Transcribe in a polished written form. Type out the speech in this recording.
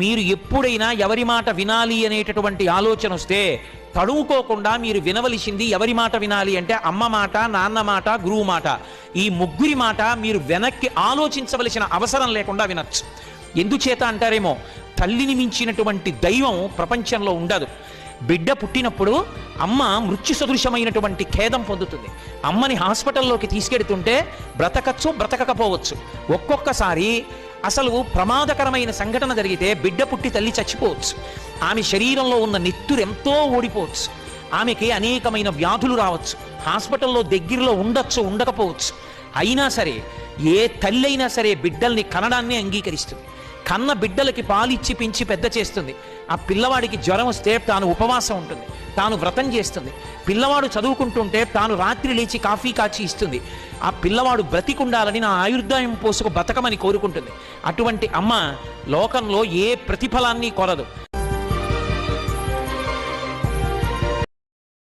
మీరు ఎప్పుడైనా ఎవరి మాట వినాలి అనేటటువంటి ఆలోచన వస్తే తడుముకోకుండా మీరు వినవలసింది ఎవరి మాట వినాలి అంటే అమ్మ మాట, నాన్న మాట, గురువు మాట. ఈ ముగ్గురి మాట మీరు వెనక్కి ఆలోచించవలసిన అవసరం లేకుండా వినొచ్చు. ఎందుచేత అంటారేమో, తల్లిని మించినటువంటి దైవం ప్రపంచంలో ఉండదు. బిడ్డ పుట్టినప్పుడు అమ్మ మృత్యు సదృశమైనటువంటి ఖేదం పొందుతుంది. అమ్మని హాస్పిటల్లోకి తీసుకెడుతుంటే బ్రతకచ్చు, బ్రతకకపోవచ్చు. ఒక్కొక్కసారి అసలు ప్రమాదకరమైన సంఘటన జరిగితే బిడ్డ పుట్టి తల్లి చచ్చిపోవచ్చు. ఆమె శరీరంలో ఉన్న నెత్తురు ఎంతో ఓడిపోవచ్చు. ఆమెకి అనేకమైన వ్యాధులు రావచ్చు. హాస్పిటల్లో దగ్గరలో ఉండొచ్చు, ఉండకపోవచ్చు. అయినా సరే ఏ తల్లి అయినా సరే బిడ్డల్ని కనడాన్ని అంగీకరిస్తుంది. కన్న బిడ్డలకి పాలిచ్చి పెంచి పెద్ద చేస్తుంది. ఆ పిల్లవాడికి జ్వరం వస్తే తాను ఉపవాసం ఉంటుంది, తాను వ్రతం చేస్తుంది. పిల్లవాడు చదువుకుంటుంటే తాను రాత్రి లేచి కాఫీ కాచి ఇస్తుంది. ఆ పిల్లవాడు బ్రతికుండాలని నా ఆయుర్దాయం పోసుకు బతకమని కోరుకుంటుంది. అటువంటి అమ్మ లోకంలో ఏ ప్రతిఫలాన్ని కోరదు.